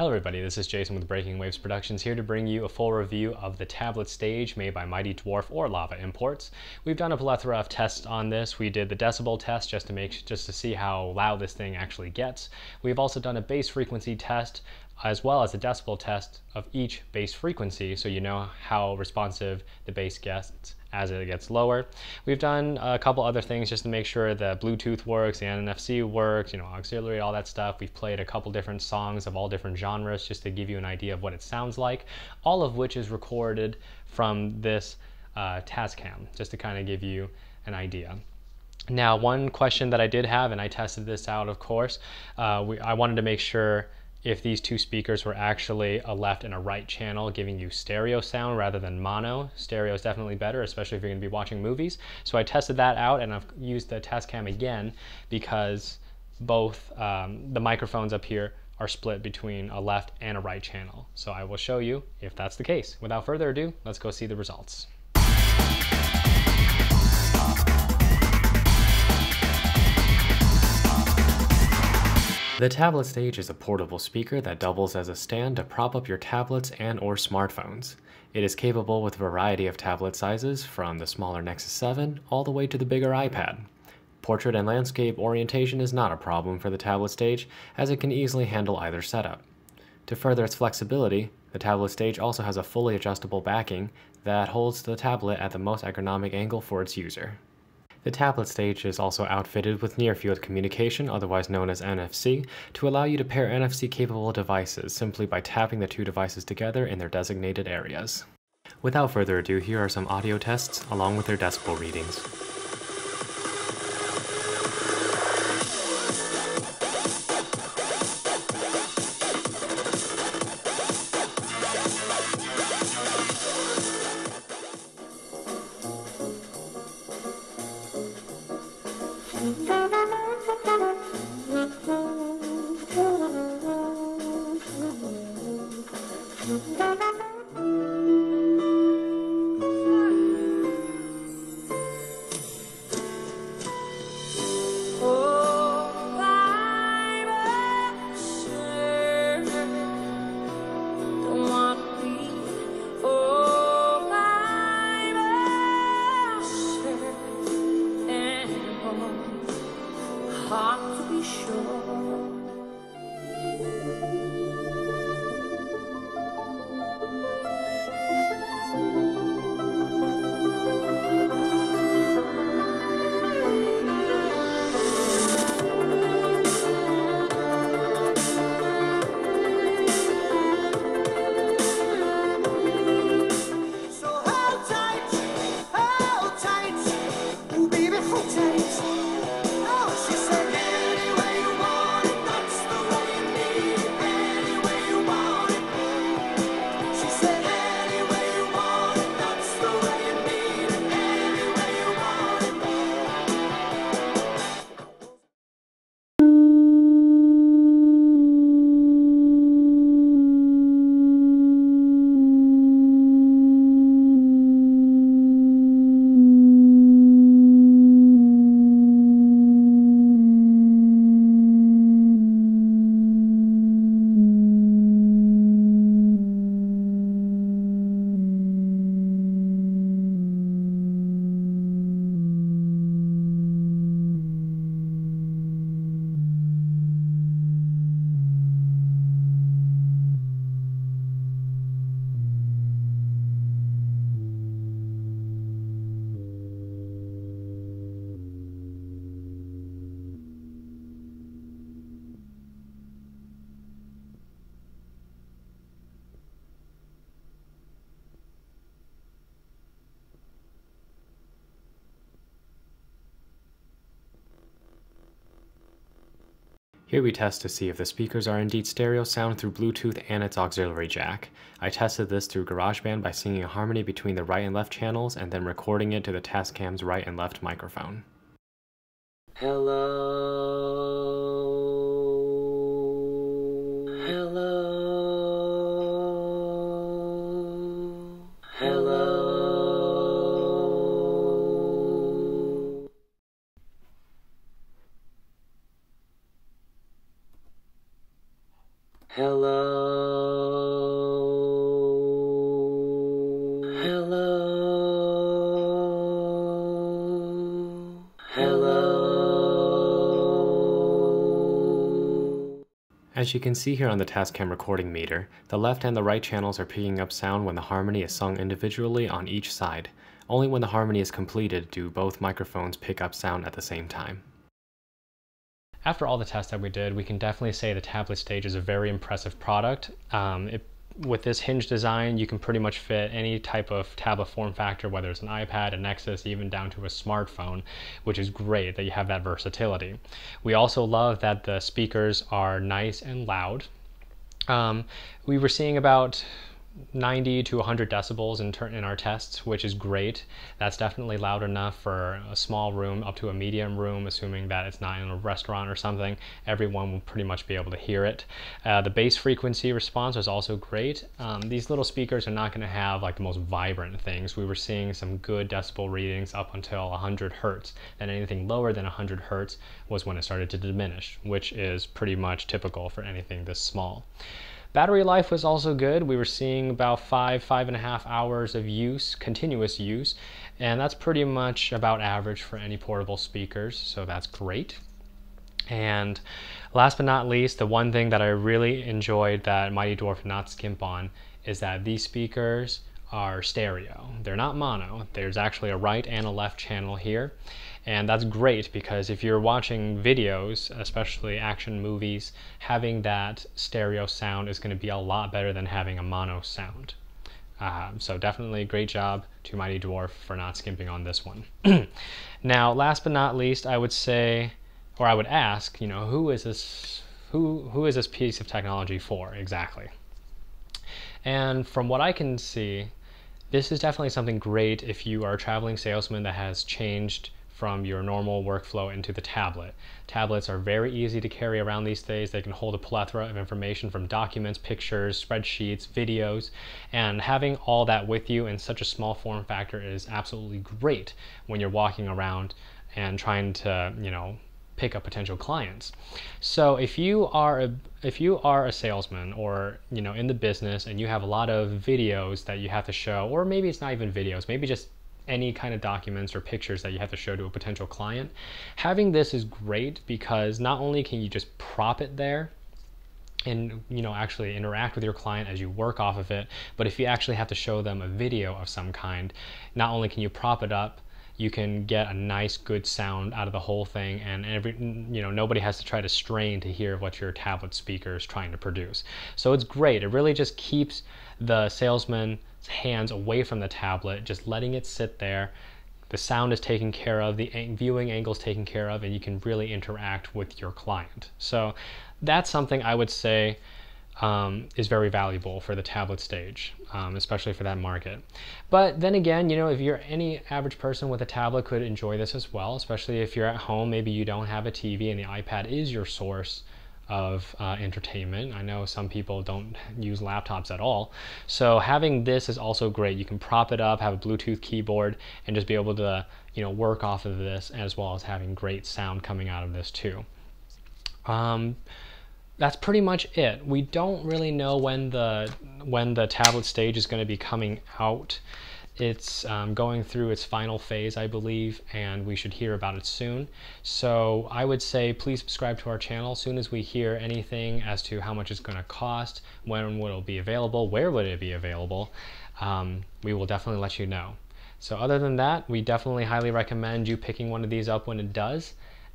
Hello everybody, this is Jason with Breaking Waves Productions here to bring you a full review of the tablet stage made by Mighty Dwarf or Lava Imports. We've done a plethora of tests on this. We did the decibel test just to see how loud this thing actually gets. We've also done a bass frequency test as well as a decibel test of each bass frequency so you know how responsive the bass gets as it gets lower. We've done a couple other things just to make sure the Bluetooth works, the NFC works, auxiliary, all that stuff. We've played a couple different songs of all different genres just to give you an idea of what it sounds like, all of which is recorded from this Tascam, just to kind of give you an idea. Now, one question that I did have, and I tested this out of course, I wanted to make sure if these two speakers were actually a left and a right channel giving you stereo sound rather than mono. Stereo is definitely better, especially if you're going to be watching movies. So I tested that out, and I've used the Tascam again because both the microphones up here are split between a left and a right channel. So I will show you if that's the case. Without further ado, let's go see the results. The tablet stage is a portable speaker that doubles as a stand to prop up your tablets and/or smartphones. It is capable with a variety of tablet sizes, from the smaller Nexus 7 all the way to the bigger iPad. Portrait and landscape orientation is not a problem for the tablet stage, as it can easily handle either setup. To further its flexibility, the tablet stage also has a fully adjustable backing that holds the tablet at the most ergonomic angle for its user. The tablet stage is also outfitted with near-field communication, otherwise known as NFC, to allow you to pair NFC-capable devices simply by tapping the two devices together in their designated areas. Without further ado, here are some audio tests along with their decibel readings. Here we test to see if the speakers are indeed stereo sound through Bluetooth and its auxiliary jack. I tested this through GarageBand by singing a harmony between the right and left channels and then recording it to the Tascam's right and left microphone. Hello. Hello. Hello. Hello. As you can see here on the Tascam recording meter, the left and the right channels are picking up sound when the harmony is sung individually on each side. Only when the harmony is completed do both microphones pick up sound at the same time. After all the tests that we did, we can definitely say the tablet stage is a very impressive product. With this hinge design, you can pretty much fit any type of tablet form factor, whether it's an iPad, a Nexus, even down to a smartphone, which is great that you have that versatility. We also love that the speakers are nice and loud. We were seeing about 90 to 100 decibels in our tests, which is great. That's definitely loud enough for a small room up to a medium room, assuming that it's not in a restaurant or something. Everyone will pretty much be able to hear it. The bass frequency response was also great. These little speakers are not going to have like the most vibrant things. We were seeing some good decibel readings up until 100 hertz. Then anything lower than 100 hertz was when it started to diminish, which is pretty much typical for anything this small. Battery life was also good. We were seeing about 5.5 hours of use, continuous use, and that's pretty much about average for any portable speakers, so that's great. And last but not least, the one thing that I really enjoyed that Mighty Dwarf did not skimp on is that these speakers are stereo. They're not mono. There's actually a right and a left channel here. And that's great because if you're watching videos, especially action movies, having that stereo sound is going to be a lot better than having a mono sound. So definitely great job to Mighty Dwarf for not skimping on this one. Now, last but not least, I would say, or I would ask, you know, who is this piece of technology for exactly? And from what I can see, this is definitely something great if you are a traveling salesman that has changed from your normal workflow into the tablet. Tablets are very easy to carry around these days. They can hold a plethora of information from documents, pictures, spreadsheets, videos, and having all that with you in such a small form factor is absolutely great when you're walking around and trying to, you know, pick up potential clients. So if you are a salesman or, you know, in the business and you have a lot of videos that you have to show, or maybe it's not even videos, maybe just any kind of documents or pictures that you have to show to a potential client, having this is great because not only can you just prop it there and, you know, actually interact with your client as you work off of it, but if you actually have to show them a video of some kind, not only can you prop it up, you can get a nice good sound out of the whole thing, and nobody has to try to strain to hear what your tablet speaker is trying to produce. So it's great. It really just keeps the salesman's hands away from the tablet, just letting it sit there. The sound is taken care of, the viewing angle is taken care of, and you can really interact with your client. So that's something I would say is very valuable for the tablet stage, especially for that market. But then again, you know, if you're any average person with a tablet could enjoy this as well, especially if you're at home, maybe you don't have a TV and the iPad is your source of entertainment. I know some people don't use laptops at all. So having this is also great. You can prop it up, have a Bluetooth keyboard, and just be able to, you know, work off of this, as well as having great sound coming out of this too. That's pretty much it. We don't really know when the tablet stage is going to be coming out. It's going through its final phase, I believe, and we should hear about it soon. So I would say please subscribe to our channel. As soon as we hear anything as to how much it's going to cost, when will it be available, where would it be available, we will definitely let you know. So other than that, we definitely highly recommend you picking one of these up when it does.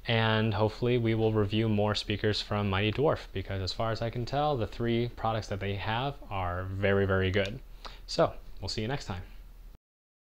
And hopefully we will review more speakers from Mighty Dwarf, because as far as I can tell, the 3 products that they have are very, very good. So we'll see you next time.